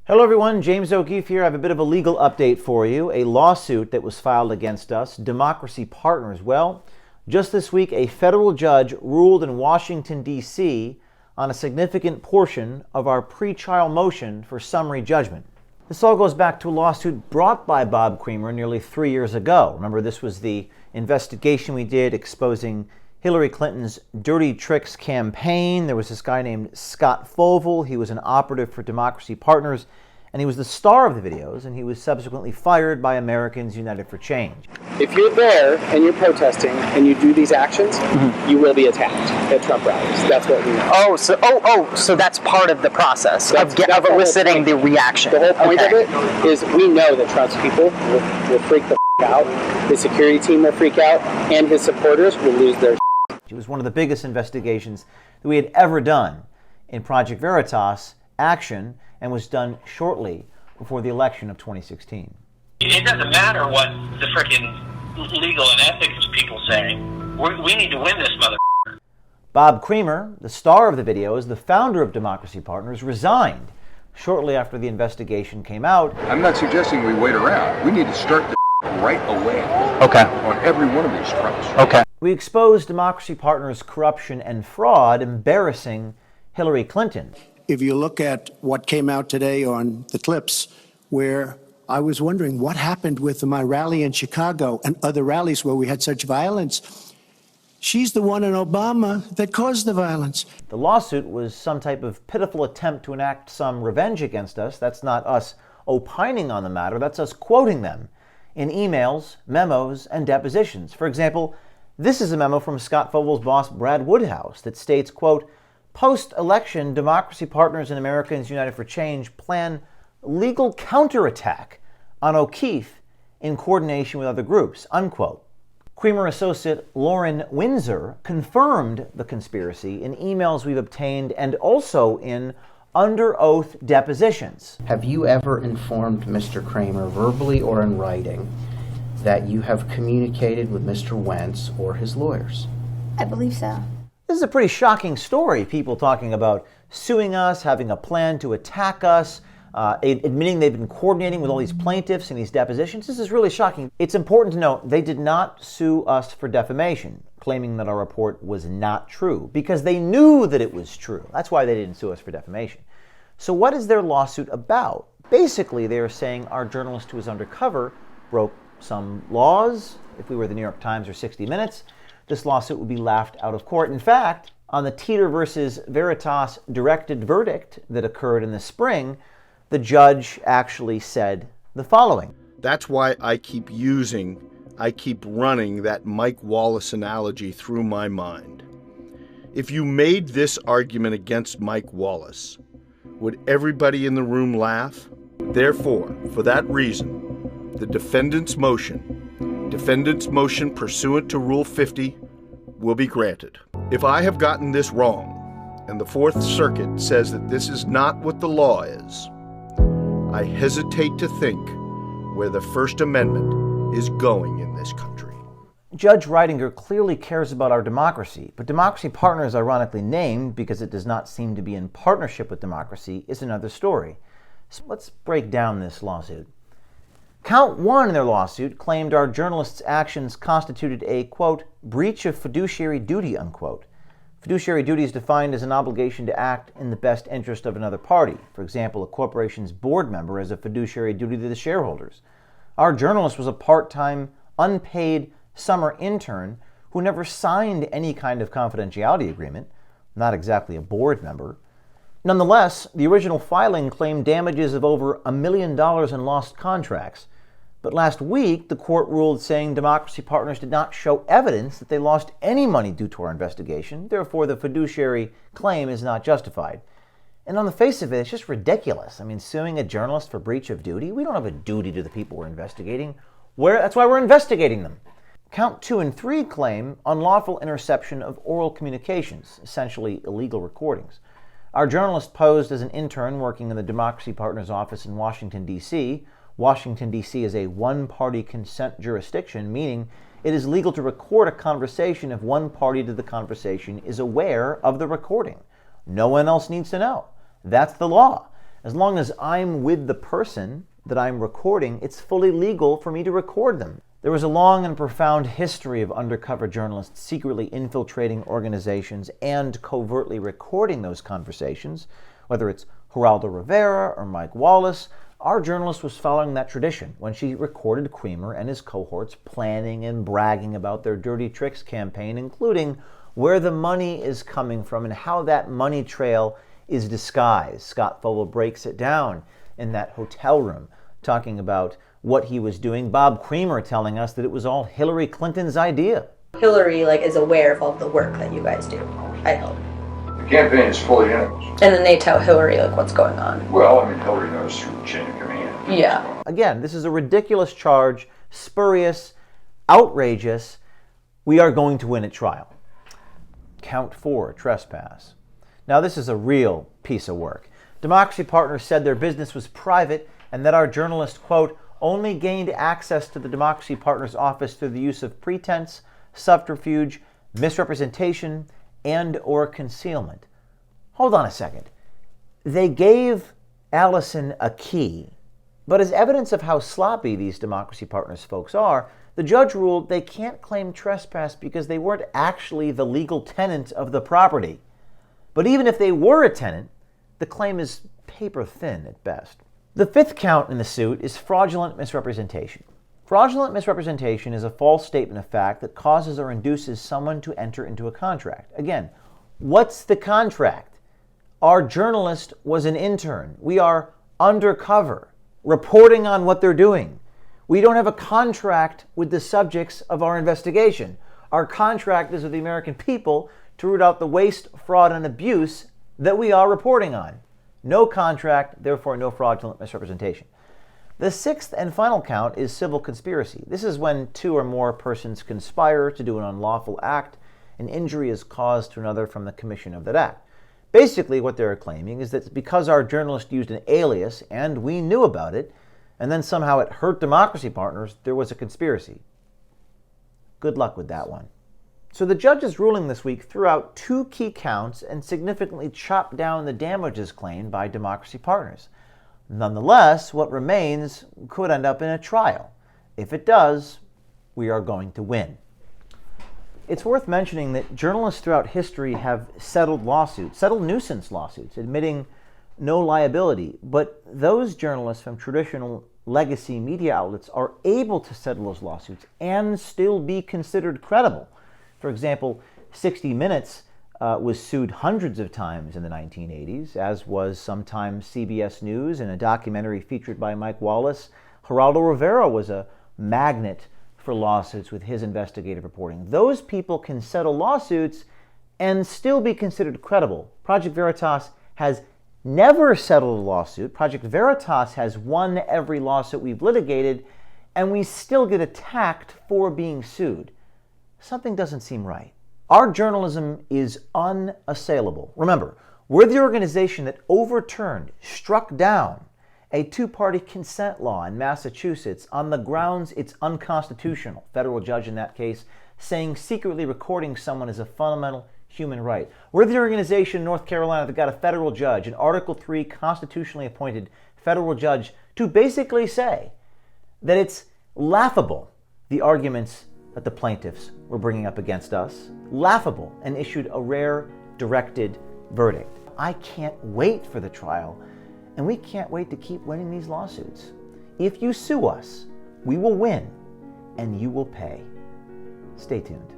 Hello everyone, James O'Keefe here. I have a bit of a legal update for you. A lawsuit that was filed against us, Democracy Partners. Well, just this week, a federal judge ruled in Washington, D.C. on a significant portion of our pretrial motion for summary judgment. This all goes back to a lawsuit brought by Bob Creamer nearly 3 years ago. Remember, this was the investigation we did exposing Hillary Clinton's dirty tricks campaign. There was this guy named Scott Fovel. He was an operative for Democracy Partners, and he was the star of the videos, and he was subsequently fired by Americans United for Change. If you're there and you're protesting and you do these actions, you will be attacked at Trump rallies. That's what we know. So that's part of the process of eliciting the reaction. The whole point of it is we know that Trump's people will freak the out. His security team will freak out, and his supporters will lose their. It was one of the biggest investigations that we had ever done in Project Veritas action, and was done shortly before the election of 2016. It doesn't matter what the frickin' legal and ethics people say. We need to win this mother. Bob Creamer, the star of the videos, the founder of Democracy Partners, resigned shortly after the investigation came out. I'm not suggesting we wait around. We need to start the right away. Okay. On every one of these fronts. Okay. We exposed Democracy Partners' corruption and fraud, embarrassing Hillary Clinton. If you look at what came out today on the clips, where I was wondering what happened with my rally in Chicago and other rallies where we had such violence, she's the one in Obama that caused the violence. The lawsuit was some type of pitiful attempt to enact some revenge against us. That's not us opining on the matter. That's us quoting them in emails, memos, and depositions. For example, this is a memo from Scott Fovel's boss, Brad Woodhouse, that states, quote, "Post-election, Democracy Partners and Americans United for Change plan legal counterattack on O'Keefe in coordination with other groups," unquote. Creamer associate Lauren Windsor confirmed the conspiracy in emails we've obtained and also in under-oath depositions. Have you ever informed Mr. Creamer, verbally or in writing, that you have communicated with Mr. Wentz or his lawyers? I believe so. This is a pretty shocking story. People talking about suing us, having a plan to attack us, admitting they've been coordinating with all these plaintiffs in these depositions. This is really shocking. It's important to note they did not sue us for defamation, claiming that our report was not true, because they knew that it was true. That's why they didn't sue us for defamation. So what is their lawsuit about? Basically, they are saying our journalist who was undercover broke some laws. If we were the New York Times or 60 Minutes, this lawsuit would be laughed out of court. In fact, on the Teeter versus Veritas directed verdict that occurred in the spring, the judge actually said the following. That's why I keep running that Mike Wallace analogy through my mind. If you made this argument against Mike Wallace, would everybody in the room laugh? Therefore, for that reason, the defendant's motion pursuant to Rule 50 will be granted. If I have gotten this wrong, and the Fourth Circuit says that this is not what the law is, I hesitate to think where the First Amendment is going in this country. Judge Reidinger clearly cares about our democracy, but Democracy Partners, ironically named because it does not seem to be in partnership with democracy, is another story. So let's break down this lawsuit. Count 1 in their lawsuit claimed our journalists' actions constituted a, quote, breach of fiduciary duty, unquote. Fiduciary duty is defined as an obligation to act in the best interest of another party. For example, a corporation's board member has a fiduciary duty to the shareholders. Our journalist was a part-time, unpaid summer intern who never signed any kind of confidentiality agreement, not exactly a board member. Nonetheless, the original filing claimed damages of over $1 million in lost contracts. But last week, the court ruled saying Democracy Partners did not show evidence that they lost any money due to our investigation. Therefore, the fiduciary claim is not justified. And on the face of it, it's just ridiculous. I mean, suing a journalist for breach of duty? We don't have a duty to the people we're investigating. That's why we're investigating them. Count 2 and 3 claim unlawful interception of oral communications, essentially illegal recordings. Our journalist posed as an intern working in the Democracy Partners office in Washington, D.C. Washington, D.C. is a one-party consent jurisdiction, meaning it is legal to record a conversation if one party to the conversation is aware of the recording. No one else needs to know. That's the law. As long as I'm with the person that I'm recording, it's fully legal for me to record them. There was a long and profound history of undercover journalists secretly infiltrating organizations and covertly recording those conversations. Whether it's Geraldo Rivera or Mike Wallace, our journalist was following that tradition when she recorded Creamer and his cohorts planning and bragging about their Dirty Tricks campaign, including where the money is coming from and how that money trail is disguised. Scott Fogel breaks it down in that hotel room, talking about what he was doing. Bob Creamer telling us that it was all Hillary Clinton's idea. Hillary is aware of all the work that you guys do, I hope. The campaign is fully in it. And then they tell Hillary what's going on. Well, I mean, Hillary knows through the chain of command. Yeah. Again, this is a ridiculous charge, spurious, outrageous. We are going to win at trial. Count 4, trespass. Now this is a real piece of work. Democracy Partners said their business was private and that our journalist, quote, only gained access to the Democracy Partners office through the use of pretense, subterfuge, misrepresentation, and or concealment. Hold on a second. They gave Allison a key, but as evidence of how sloppy these Democracy Partners folks are, the judge ruled they can't claim trespass because they weren't actually the legal tenant of the property. But even if they were a tenant, the claim is paper thin at best. The 5th count in the suit is fraudulent misrepresentation. Fraudulent misrepresentation is a false statement of fact that causes or induces someone to enter into a contract. Again, what's the contract? Our journalist was an intern. We are undercover, reporting on what they're doing. We don't have a contract with the subjects of our investigation. Our contract is with the American people to root out the waste, fraud, and abuse that we are reporting on. No contract, therefore no fraudulent misrepresentation. The 6th and final count is civil conspiracy. This is when 2 or more persons conspire to do an unlawful act. An injury is caused to another from the commission of that act. Basically, what they're claiming is that because our journalist used an alias and we knew about it, and then somehow it hurt Democracy Partners, there was a conspiracy. Good luck with that one. So the judge's ruling this week threw out 2 key counts and significantly chopped down the damages claimed by Democracy Partners. Nonetheless, what remains could end up in a trial. If it does, we are going to win. It's worth mentioning that journalists throughout history have settled nuisance lawsuits, admitting no liability. But those journalists from traditional legacy media outlets are able to settle those lawsuits and still be considered credible. For example, 60 Minutes was sued hundreds of times in the 1980s, as was sometimes CBS News in a documentary featured by Mike Wallace. Geraldo Rivera was a magnet for lawsuits with his investigative reporting. Those people can settle lawsuits and still be considered credible. Project Veritas has never settled a lawsuit. Project Veritas has won every lawsuit we've litigated, and we still get attacked for being sued. Something doesn't seem right. Our journalism is unassailable. Remember, we're the organization that overturned, struck down a 2-party consent law in Massachusetts on the grounds it's unconstitutional. Federal judge in that case saying secretly recording someone is a fundamental human right. We're the organization in North Carolina that got a federal judge, an Article 3 constitutionally appointed federal judge, to basically say that it's laughable, the arguments that the plaintiffs were bringing up against us, laughable, and issued a rare, directed verdict. I can't wait for the trial, and we can't wait to keep winning these lawsuits. If you sue us, we will win, and you will pay. Stay tuned.